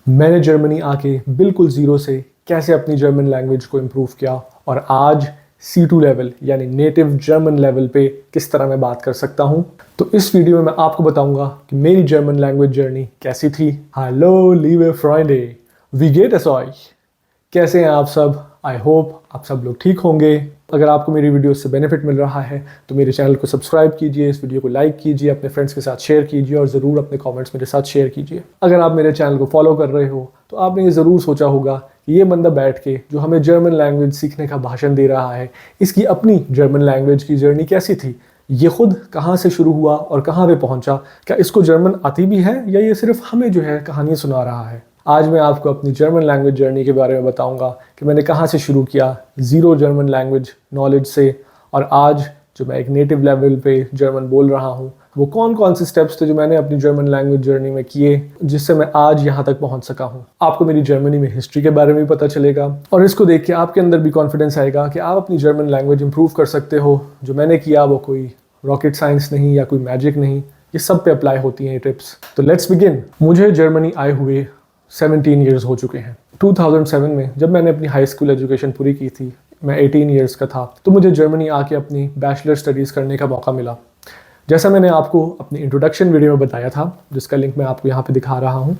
मैंने जर्मनी आके बिल्कुल ज़ीरो से कैसे अपनी जर्मन लैंग्वेज को इम्प्रूव किया और आज C2 लेवल यानी नेटिव जर्मन लेवल पे किस तरह मैं बात कर सकता हूँ। तो इस वीडियो में मैं आपको बताऊंगा कि मेरी जर्मन लैंग्वेज जर्नी कैसी थी। हेलो लीवे फ्राइडे, वी गेट असॉय। कैसे हैं आप सब? आई होप आप सब लोग ठीक होंगे। अगर आपको मेरी वीडियो से बेनिफिट मिल रहा है तो मेरे चैनल को सब्सक्राइब कीजिए, इस वीडियो को लाइक कीजिए, अपने फ्रेंड्स के साथ शेयर कीजिए और ज़रूर अपने कमेंट्स मेरे साथ शेयर कीजिए। अगर आप मेरे चैनल को फॉलो कर रहे हो तो आपने ये ज़रूर सोचा होगा कि ये बंदा बैठ के जो हमें जर्मन लैंग्वेज सीखने का भाषण दे रहा है, इसकी अपनी जर्मन लैंग्वेज की जर्नी कैसी थी, ये खुद कहाँ से शुरू हुआ और कहाँ पे पहुँचा, क्या इसको जर्मन आती भी है या ये सिर्फ हमें जो है कहानी सुना रहा है। आज मैं आपको अपनी जर्मन लैंग्वेज जर्नी के बारे में बताऊंगा कि मैंने कहाँ से शुरू किया ज़ीरो जर्मन लैंग्वेज नॉलेज से, और आज जो मैं एक नेटिव लेवल पे जर्मन बोल रहा हूँ वो कौन कौन से स्टेप्स थे जो मैंने अपनी जर्मन लैंग्वेज जर्नी में किए जिससे मैं आज यहाँ तक पहुँच सका हूँ। आपको मेरी जर्मनी में हिस्ट्री के बारे में भी पता चलेगा और इसको देख के आपके अंदर भी कॉन्फिडेंस आएगा कि आप अपनी जर्मन लैंग्वेज इंप्रूव कर सकते हो। जो मैंने किया वो कोई रॉकेट साइंस नहीं या कोई मैजिक नहीं, ये सब पे अप्लाई होती हैं ये टिप्स। तो लेट्स बिगिन। मुझे जर्मनी आए हुए 17 ईयर्स हो चुके हैं। 2007 में जब मैंने अपनी हाई स्कूल एजुकेशन पूरी की थी, मैं 18 ईयर्स का था, तो मुझे जर्मनी आके अपनी बैचलर स्टडीज़ करने का मौका मिला। जैसा मैंने आपको अपनी इंट्रोडक्शन वीडियो में बताया था, जिसका लिंक मैं आपको यहाँ पे दिखा रहा हूँ,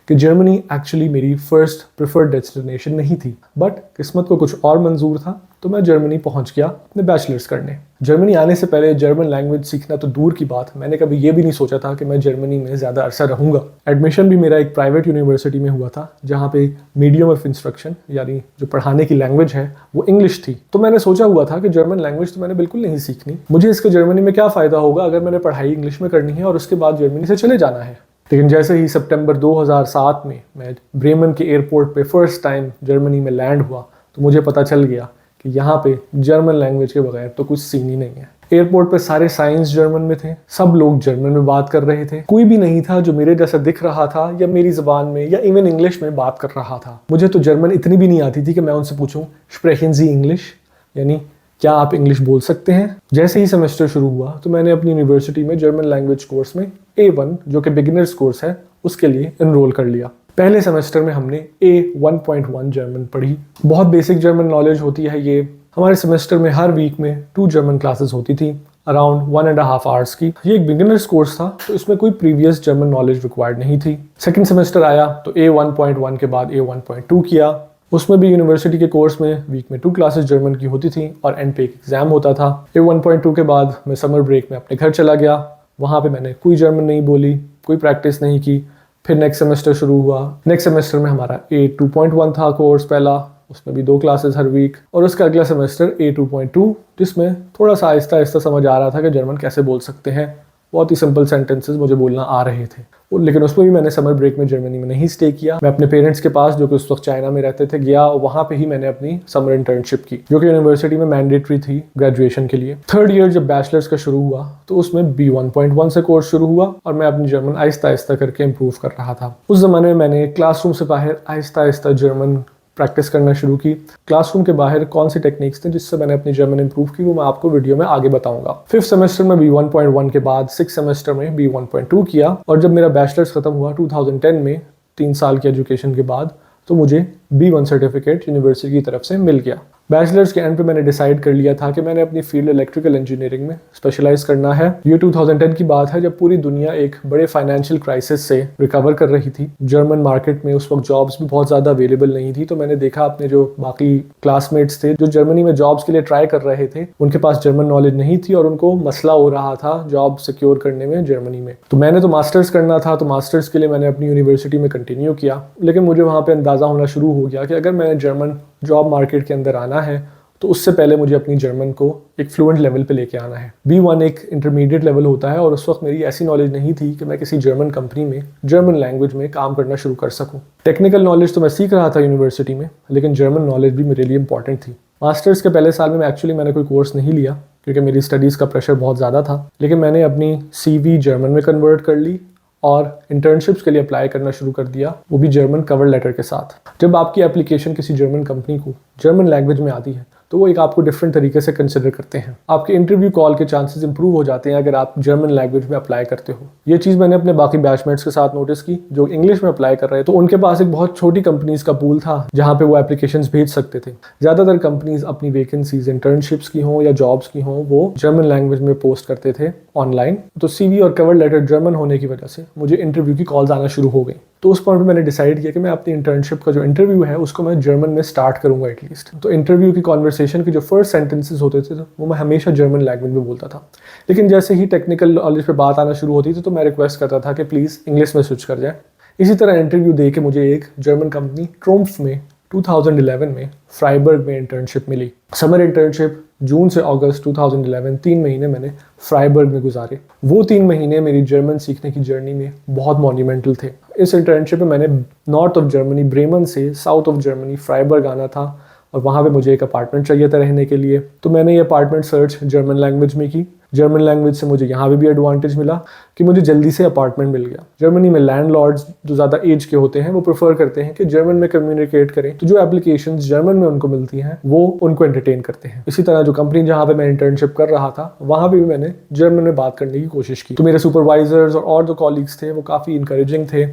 कि जर्मनी एक्चुअली मेरी फर्स्ट प्रेफर्ड डेस्टिनेशन नहीं थी, बट किस्मत को कुछ और मंजूर था तो मैं जर्मनी पहुंच गया अपने बैचलर्स करने। जर्मनी आने से पहले जर्मन लैंग्वेज सीखना तो दूर की बात, मैंने कभी ये भी नहीं सोचा था कि मैं जर्मनी में ज़्यादा अरसा रहूँगा। एडमिशन भी मेरा एक प्राइवेट यूनिवर्सिटी में हुआ था जहाँ पे मीडियम ऑफ इंस्ट्रक्शन यानी जो पढ़ाने की लैंग्वेज है वो इंग्लिश थी। तो मैंने सोचा हुआ था कि जर्मन लैंग्वेज तो मैंने बिल्कुल नहीं सीखनी, मुझे इसके जर्मनी में क्या फ़ायदा होगा अगर मैंने पढ़ाई इंग्लिश में करनी है और उसके बाद जर्मनी से चले जाना है। लेकिन जैसे ही सितंबर 2007 में मैं ब्रेमन के एयरपोर्ट पे फर्स्ट टाइम जर्मनी में लैंड हुआ तो मुझे पता चल गया कि यहाँ पे जर्मन लैंग्वेज के बगैर तो कुछ सीन ही नहीं है। एयरपोर्ट पे सारे साइंस जर्मन में थे, सब लोग जर्मन में बात कर रहे थे, कोई भी नहीं था जो मेरे जैसा दिख रहा था या मेरी ज़बान में या इवन इंग्लिश में बात कर रहा था। मुझे तो जर्मन इतनी भी नहीं आती थी कि मैं उनसे पूछूं स्प्रेchen Sie इंग्लिश, यानी क्या आप इंग्लिश बोल सकते हैं। जैसे ही सेमेस्टर शुरू हुआ तो मैंने अपनी यूनिवर्सिटी में जर्मन लैंग्वेज कोर्स में A1 जो कि बिगिनर्स कोर्स है उसके लिए एनरोल कर लिया। पहले सेमेस्टर में हमने A1.1 जर्मन पढ़ी। बहुत बेसिक जर्मन नॉलेज होती है ये। हमारे सेमेस्टर में हर वीक में 2 जर्मन क्लासेस होती थी अराउंड 1.5 आवर्स की। ये एक बिगिनर्स कोर्स था तो इसमें कोई प्रीवियस जर्मन नॉलेज रिक्वायर्ड नहीं थी। सेकेंड सेमेस्टर आया तो A1.1 के बाद A1.2 किया। उसमें भी यूनिवर्सिटी के कोर्स में वीक में 2 क्लासेस जर्मन की होती थी और एंड पे एक एग्जाम होता था। A1.2 के बाद मैं समर ब्रेक में अपने घर चला गया। वहाँ पे मैंने कोई जर्मन नहीं बोली, कोई प्रैक्टिस नहीं की। फिर नेक्स्ट सेमेस्टर शुरू हुआ। नेक्स्ट सेमेस्टर में हमारा A2.1 था कोर्स पहला, उसमें भी 2 क्लासेस हर वीक। और उसका अगला सेमेस्टर A2.2 जिसमें थोड़ा सा आहिस्ता आहिस्ता समझ आ रहा था कि जर्मन कैसे बोल सकते हैं। बहुत ही सिंपल सेंटेंसेस मुझे बोलना आ रहे थे। लेकिन उसमें भी मैंने समर ब्रेक में जर्मनी में नहीं स्टे किया। मैं अपने पेरेंट्स के पास जो कि उस वक्त चाइना में रहते थे गया और वहाँ पे ही मैंने अपनी समर इंटर्नशिप की जो कि यूनिवर्सिटी में मैंडेटरी थी ग्रेजुएशन के लिए। थर्ड ईयर जब बैचलर्स का शुरू हुआ तो उसमें B1.1 से कोर्स शुरू हुआ और मैं अपनी जर्मन आहिस्ता आहिस्ता करके इम्प्रूव कर रहा था। उस ज़माने में मैंने क्लासरूम से बाहर आहिस्ता आहिस्ता जर्मन प्रैक्टिस करना शुरू की। क्लासरूम के बाहर कौन सी टेक्निक्स थे जिससे मैंने अपनी जर्मन इंप्रूव की वो मैं आपको वीडियो में आगे बताऊंगा। 5th सेमेस्टर में B1.1 के बाद 6th सेमेस्टर में B1.2 किया और जब मेरा बैचलर्स खत्म हुआ 2010 में 3 साल की एजुकेशन के बाद तो मुझे B1 सर्टिफिकेट यूनिवर्सिटी की तरफ से मिल गया। बैचलर्स के एंड पे मैंने डिसाइड कर लिया था कि मैंने अपनी फील्ड इलेक्ट्रिकल इंजीनियरिंग में स्पेशलाइज करना है। ये 2010 की बात है जब पूरी दुनिया एक बड़े फाइनेंशियल क्राइसिस से रिकवर कर रही थी। जर्मन मार्केट में उस वक्त जॉब्स भी बहुत ज़्यादा अवेलेबल नहीं थी। तो मैंने देखा अपने जो बाकी क्लासमेट्स थे जो जर्मनी में जॉब्स के लिए ट्राई कर रहे थे, उनके पास जर्मन नॉलेज नहीं थी और उनको मसला हो रहा था जॉब सिक्योर करने में जर्मनी में। तो मैंने तो मास्टर्स करना था, तो मास्टर्स के लिए मैंने अपनी यूनिवर्सिटी में कंटिन्यू किया। लेकिन मुझे वहाँ पर अंदाज़ा होना शुरू हो गया कि अगर मैंने जर्मन जॉब मार्केट के अंदर आना है तो उससे पहले मुझे अपनी जर्मन को एक फ्लुएंट लेवल पे लेके आना है। B1 एक इंटरमीडिएट लेवल होता है और उस वक्त मेरी ऐसी नॉलेज नहीं थी कि मैं किसी जर्मन कंपनी में जर्मन लैंग्वेज में काम करना शुरू कर सकूं। टेक्निकल नॉलेज तो मैं सीख रहा था यूनिवर्सिटी में, लेकिन जर्मन नॉलेज भी मेरे लिए इंपॉर्टेंट थी। मास्टर्स के पहले साल में मैंने कोई कोर्स नहीं लिया क्योंकि मेरी स्टडीज़ का प्रेशर बहुत ज़्यादा था, लेकिन मैंने अपनी CV जर्मन में कन्वर्ट कर ली और इंटर्नशिप्स के लिए अप्लाई करना शुरू कर दिया, वो भी जर्मन कवर लेटर के साथ। जब आपकी एप्लीकेशन किसी जर्मन कंपनी को जर्मन लैंग्वेज में आती है तो वो एक आपको डिफरेंट तरीके से कंसिडर करते हैं। आपके इंटरव्यू कॉल के चांसेस इंप्रूव हो जाते हैं अगर आप जर्मन लैंग्वेज में अप्लाई करते हो। ये चीज़ मैंने अपने बाकी बैचमेट्स के साथ नोटिस की जो इंग्लिश में अप्लाई कर रहे थे। तो उनके पास एक बहुत छोटी कंपनीज का पूल था जहाँ पे वो एप्लीकेशंस भेज सकते थे। ज़्यादातर कंपनीज अपनी वैकेंसीज इंटर्नशिप्स की हों या जॉब्स की हों वो जर्मन लैंग्वेज में पोस्ट करते थे ऑनलाइन। तो CV और कवर लेटर जर्मन होने की वजह से मुझे इंटरव्यू की कॉल्स आना शुरू हो गई। तो उस पॉइंट पे मैंने डिसाइड किया कि मैं अपनी इंटर्नशिप का जो इंटरव्यू है उसको मैं जर्मन में स्टार्ट करूंगा एटलीस्ट। तो इंटरव्यू की कॉन्वर्सेशन के जो फर्स्ट सेंटेंसेस होते थे वो मैं हमेशा जर्मन लैंग्वेज में बोलता था। लेकिन जैसे ही टेक्निकल नॉलेज पे बात आना शुरू होती थी तो मैं रिक्वेस्ट करता था कि प्लीज़ इंग्लिश में स्विच कर जाए। इसी तरह इंटरव्यू दे के मुझे एक जर्मन कंपनी ट्रूम्फ में 2011 में फ्राइबर्ग में इंटर्नशिप मिली। समर इंटर्नशिप जून से अगस्त 2011 3 महीने मैंने फ्राइबर्ग में गुजारे। वो 3 महीने मेरी जर्मन सीखने की जर्नी में बहुत मॉन्यूमेंटल थे। इस इंटर्नशिप में मैंने नॉर्थ ऑफ जर्मनी ब्रेमन से साउथ ऑफ जर्मनी फ्राइबर्ग आना था और वहाँ पे मुझे एक अपार्टमेंट चाहिए था रहने के लिए। तो मैंने ये अपार्टमेंट सर्च जर्मन लैंग्वेज में की। जर्मन लैंग्वेज से मुझे यहाँ पे भी एडवांटेज मिला कि मुझे जल्दी से अपार्टमेंट मिल गया। जर्मनी में लैंडलॉर्ड्स जो ज़्यादा एज के होते हैं वो प्रेफर करते हैं कि जर्मन में कम्युनिकेट करें, तो जो एप्लीकेशंस जर्मन में उनको मिलती हैं वो उनको एंटरटेन करते हैं। इसी तरह जो कंपनी जहाँ पे मैं इंटर्नशिप कर रहा था वहाँ पे भी मैंने जर्मन में बात करने की कोशिश की। तो मेरे सुपरवाइजर्स और जो कॉलीग्स थे वो काफ़ी इंकरेजिंग थे।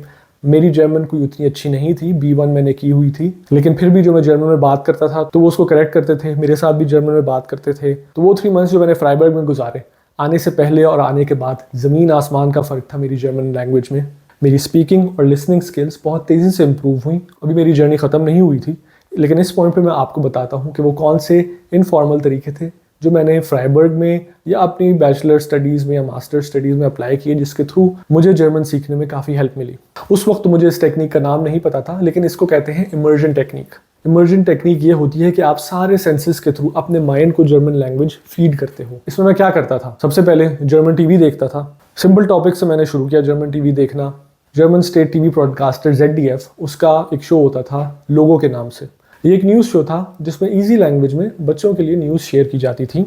मेरी जर्मन कोई उतनी अच्छी नहीं थी, B1 मैंने की हुई थी, लेकिन फिर भी जो मैं जर्मन में बात करता था तो वो उसको करेक्ट करते थे, मेरे साथ भी जर्मन में बात करते थे। तो वो 3 मंथ्स जो मैंने फ्राइबर्ग में गुजारे, आने से पहले और आने के बाद ज़मीन आसमान का फ़र्क था मेरी जर्मन लैंग्वेज में। मेरी स्पीकिंग और लिसनिंग स्किल्स बहुत तेज़ी से इम्प्रूव हुई। अभी मेरी जर्नी ख़त्म नहीं हुई थी, लेकिन इस पॉइंट पे मैं आपको बताता हूँ कि वो कौन से इनफॉर्मल तरीके थे जो मैंने फ्राइबर्ग में या अपनी बैचलर स्टडीज़ में या मास्टर स्टडीज़ में अप्लाई किए, जिसके थ्रू मुझे जर्मन सीखने में काफ़ी हेल्प मिली। उस वक्त मुझे इस टेक्निक का नाम नहीं पता था, लेकिन इसको कहते हैं इमर्जन टेक्निक। इमर्जन टेक्निक ये होती है कि आप सारे सेंसेस के थ्रू अपने माइंड को जर्मन लैंग्वेज फीड करते हो। इसमें मैं क्या करता था, सबसे पहले जर्मन टीवी देखता था। सिंपल टॉपिक से मैंने शुरू किया जर्मन टीवी देखना। German state TV broadcaster ZDF, उसका एक शो होता था लोगो के नाम से। ये एक न्यूज़ शो था जिसमें इजी लैंग्वेज में बच्चों के लिए न्यूज़ शेयर की जाती थी।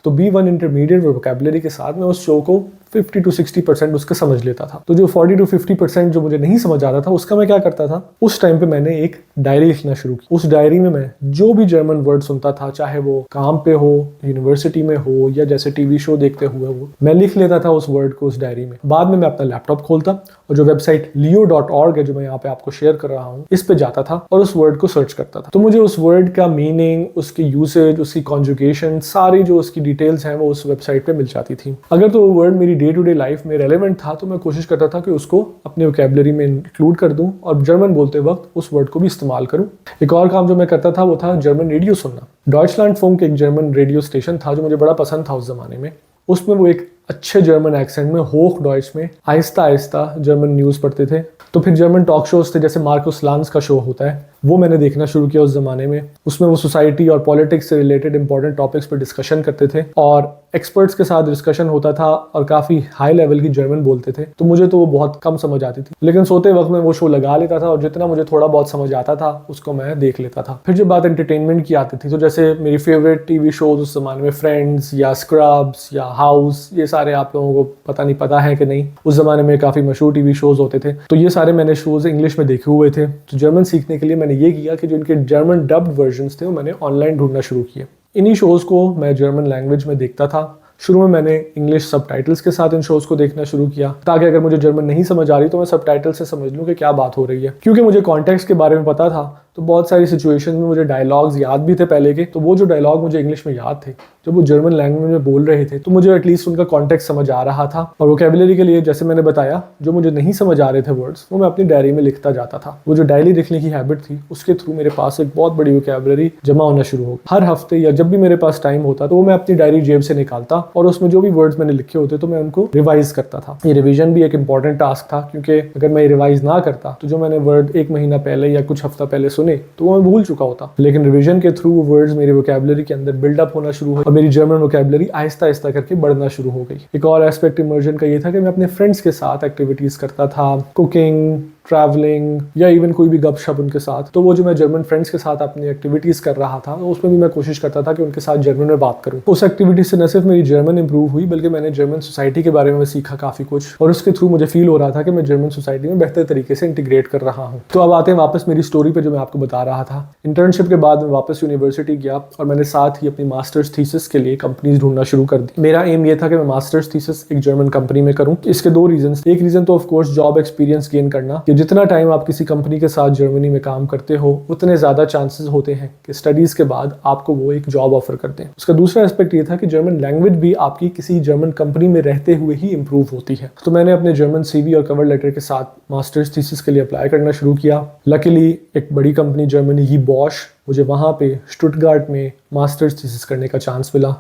तो B1 इंटरमीडिएट वोकैबुलरी के साथ मैं उस शो को 50 to 60% उसका समझ लेता था। तो जो 40 to 50% जो मुझे नहीं समझ आता था उसका मैं क्या करता था, उस टाइम पे मैंने एक डायरी लिखना शुरू की। उस डायरी में मैं जो भी जर्मन वर्ड सुनता था, चाहे वो काम पे हो, यूनिवर्सिटी में हो या जैसे टीवी शो देखते हुए हो, मैं लिख लेता था उस वर्ड को उस डायरी में। बाद में मैं अपना लैपटॉप खोलता और जो वेबसाइट leo.org है जो मैं यहाँ पे आपको शेयर कर रहा हूँ, इस पे जाता था और उस वर्ड को सर्च करता था। तो मुझे उस वर्ड का मीनिंग, उसकी यूसेज, उसकी कॉन्जुगेशन, सारी जो उसकी डिटेल्स हैं वो उस वेबसाइट पे मिल जाती थी। अगर तो वो वर्ड मेरी डे टू डे लाइफ में रेलेवेंट था तो मैं कोशिश करता था कि उसको अपने वोकैबुलरी में इंक्लूड कर दूं और जर्मन बोलते वक्त उस वर्ड को भी इस्तेमाल करूं। एक और काम जो मैं करता था वो था जर्मन रेडियो सुनना। डॉइचलैंड फंक एक जर्मन रेडियो स्टेशन था जो मुझे बड़ा पसंद था उस जमाने में। उसमें वो एक अच्छे जर्मन एक्सेंट में होख डॉइच में आहिस्ता आहिस्ता जर्मन न्यूज़ पढ़ते थे। तो फिर जर्मन टॉक शोज थे, जैसे मार्कुस लांस का शो होता है, वो मैंने देखना शुरू किया उस ज़माने में। उसमें वो सोसाइटी और पॉलिटिक्स से रिलेटेड इंपॉर्टेंट टॉपिक्स पर डिस्कशन करते थे और एक्सपर्ट्स के साथ डिस्कशन होता था और काफ़ी हाई लेवल की जर्मन बोलते थे। तो मुझे तो वो बहुत कम समझ आती थी, लेकिन सोते वक्त मैं वो शो लगा लेता था और जितना मुझे थोड़ा बहुत समझ आता था उसको मैं देख लेता था। फिर जब बात एंटरटेनमेंट की आती थी तो जैसे मेरी फेवरेट टीवी शोज उस ज़माने में फ्रेंड्स या स्क्रब्स या हाउस, ये सारे आप लोगों को पता नहीं पता है कि नहीं, उस ज़माने में काफ़ी मशहूर टीवी शोज होते थे। तो ये सारे मैंने शोज इंग्लिश में देखे हुए थे। तो जर्मन सीखने के लिए मैंने ये किया कि जो इनके जर्मन डब्ड वर्जन्स थे वो मैंने ऑनलाइन ढूंढना शुरू किए। इन्हीं शोज़ को मैं जर्मन लैंग्वेज में देखता था। शुरू में मैंने इंग्लिश सबटाइटल्स के साथ इन शोज़ को देखना शुरू किया ताकि अगर मुझे जर्मन नहीं समझ आ रही तो मैं सबटाइटल से समझ लूँ कि क्या बात हो रही है। क्योंकि मुझे कॉन्टेक्स्ट के बारे में पता था तो बहुत सारी सिचुएशन में मुझे डायलॉग्स याद भी थे पहले के। तो वो जो डायलॉग मुझे इंग्लिश में याद थे जब वो जर्मन लैंग्वेज में बोल रहे थे तो मुझे एटलीस्ट उनका कॉन्टेक्स्ट समझ आ रहा था। और वोकैबुलरी के लिए जैसे मैंने बताया, जो मुझे नहीं समझ आ रहे थे वर्ड्स वो मैं अपनी डायरी में लिखता जाता था। वो जो डायरी लिखने की हैबिट थी उसके थ्रू मेरे पास एक बहुत बड़ी वोकैबुलरी जमा होना शुरू हो गई। हर हफ्ते या जब भी मेरे पास टाइम होता तो वो मैं अपनी डायरी जेब से निकालता और उसमें जो भी वर्ड्स मैंने लिखे होते तो मैं उनको रिवाइज करता था। ये रिविजन भी एक इंपॉर्टेंट टास्क था क्योंकि अगर मैं रिवाइज ना करता तो जो मैंने वर्ड 1 महीना पहले या कुछ हफ्ता पहले सुने तो वो मैं भूल चुका होता। लेकिन रिवीजन के थ्रू वो वर्ड्स मेरी वोकैबुलरी के अंदर बिल्डअप होना शुरू हुआ और मेरी जर्मन वोकैबुलरी आहिस्ता आहिस्ता करके बढ़ना शुरू हो गई। एक और एस्पेक्ट इमर्जन का ये था कि मैं अपने फ्रेंड्स के साथ एक्टिविटीज करता था, कुकिंग, ट्रैवलिंग या इवन कोई भी गपशप उनके साथ। तो वो जो मैं जर्मन फ्रेंड्स के साथ अपनी एक्टिविटीज़ कर रहा था, उसमें भी मैं कोशिश करता था कि उनके साथ जर्मन में बात करूँ। उस एक्टिविटी से न सिर्फ मेरी जर्मन इंप्रूव हुई, बल्कि मैंने जर्मन सोसाइटी के बारे में सीखा काफ़ी कुछ, और उसके थ्रू मुझे फील हो रहा था कि मैं जर्मन सोसाइटी में बेहतर तरीके से इंटीग्रेट कर रहा हूँ। तो अब आते हैं वापस मेरी स्टोरी पे जो मैं आपको बता रहा था। इंटर्नशिप के बाद मैं वापस यूनिवर्सिटी गया और मैंने साथ ही अपनी मास्टर्स थीसिस के लिए कंपनीज ढूंढना शुरू कर दी। मेरा एम ये था कि मैं मास्टर्स थीसिस एक जर्मन कंपनी में करूँ। इसके दो रीजन। एक रीजन तो of course job experience gain करना, कि जितना टाइम आप किसी कंपनी के साथ जर्मनी में काम करते हो उतने ज़्यादा चांसेस होते हैं कि स्टडीज़ के बाद आपको वो एक जॉब ऑफर करते हैं। उसका दूसरा एस्पेक्ट ये था कि जर्मन लैंग्वेज भी आपकी किसी जर्मन कंपनी में रहते हुए ही इंप्रूव होती है। तो मैंने अपने जर्मन CV और कवर लेटर के साथ मास्टर्स थीसिस के लिए अप्लाई करना शुरू किया। लकीली एक बड़ी कंपनी जर्मनी की बॉश, मुझे वहाँ पे स्टुटगार्ट में मास्टर्स थीसिस करने का चांस मिला।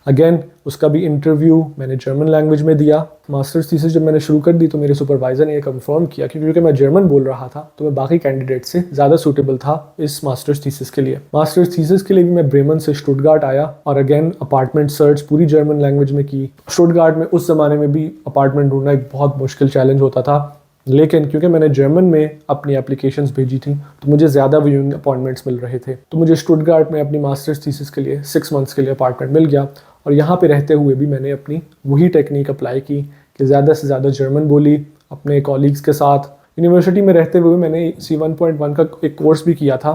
अगेन उसका भी इंटरव्यू मैंने जर्मन लैंग्वेज में दिया। मास्टर्स थीसिस जब मैंने शुरू कर दी तो मेरे सुपरवाइजर ने ये कंफर्म किया कि क्योंकि मैं जर्मन बोल रहा था तो मैं बाकी कैंडिडेट से ज़्यादा सूटेबल था इस मास्टर्स थीसिस के लिए। मास्टर्स थीसिस के लिए भी मैं ब्रेमन से स्टुटगार्ट आया और अगेन अपार्टमेंट सर्च पूरी जर्मन लैंग्वेज में की। स्टुटगार्ट में उस ज़माने में भी अपार्टमेंट ढूंढना एक बहुत मुश्किल चैलेंज होता था, लेकिन क्योंकि मैंने जर्मन में अपनी एप्लीकेशंस भेजी थी तो मुझे ज़्यादा व्यूइंग अपॉइंटमेंट्स मिल रहे थे। तो मुझे स्टुटगार्ट में अपनी मास्टर्स थीसिस के लिए 6 मंथ्स के लिए अपार्टमेंट मिल गया और यहाँ पे रहते हुए भी मैंने अपनी वही टेक्निक अप्लाई की कि ज़्यादा से ज़्यादा जर्मन बोली अपने कॉलीग्स के साथ। यूनिवर्सिटी में रहते हुए मैंने C1.1 का एक कोर्स भी किया था।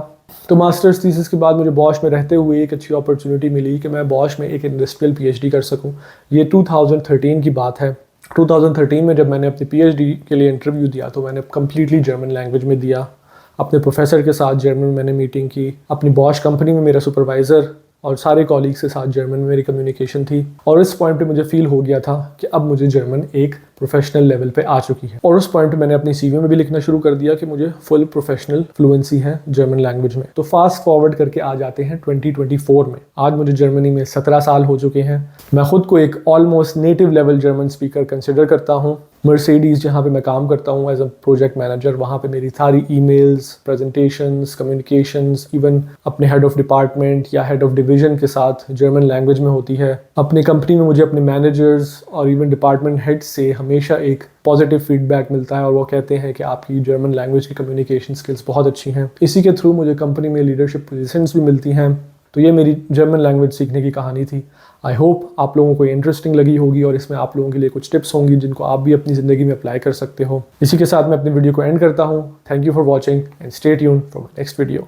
तो मास्टर्स थीसिस के बाद मुझे बॉश में रहते हुए एक अच्छी अपॉर्चुनिटी मिली कि मैं बॉश में एक इंडस्ट्रियल PhD कर सकूँ। ये 2013 की बात है। 2013 में जब मैंने अपनी PhD के लिए इंटरव्यू दिया तो मैंने कम्प्लीटली जर्मन लैंग्वेज में दिया। अपने प्रोफेसर के साथ जर्मन में मैंने मीटिंग की। अपनी बॉश कंपनी में मेरा सुपरवाइज़र और सारे कॉलीग्स के साथ जर्मन में मेरी कम्युनिकेशन थी। और इस पॉइंट पे मुझे फील हो गया था कि अब मुझे जर्मन एक प्रोफेशनल लेवल पे आ चुकी है। और उस पॉइंट पे मैंने अपनी CV में भी लिखना शुरू कर दिया कि मुझे फुल प्रोफेशनल फ्लुएंसी है जर्मन लैंग्वेज में। तो फास्ट फॉरवर्ड करके आ जाते हैं 2024 में। आज मुझे जर्मनी में 17 साल हो चुके हैं। मैं खुद को एक almost native level German speaker consider करता हूँ। मर्सिडीज़ जहाँ पे मैं काम करता हूँ एज अ प्रोजेक्ट मैनेजर, वहाँ पे मेरी सारी ईमेल्स, प्रेजेंटेशंस, कम्युनिकेशंस इवन अपने हेड ऑफ डिपार्टमेंट या हेड ऑफ डिवीजन के साथ जर्मन लैंग्वेज में होती है। अपनी कंपनी में मुझे अपने मैनेजर्स और इवन डिपार्टमेंट हेड से हमेशा एक पॉजिटिव फीडबैक मिलता है और वो कहते हैं कि आपकी जर्मन लैंग्वेज की कम्युनिकेशन स्किल्स बहुत अच्छी हैं। इसी के थ्रू मुझे कंपनी में लीडरशिप पोजीशंस भी मिलती हैं। तो ये मेरी जर्मन लैंग्वेज सीखने की कहानी थी। आई होप आप लोगों को इंटरेस्टिंग लगी होगी और इसमें आप लोगों के लिए कुछ टिप्स होंगी जिनको आप भी अपनी ज़िंदगी में अप्लाई कर सकते हो। इसी के साथ मैं अपनी वीडियो को एंड करता हूँ। Thank you for watching and stay tuned for next video.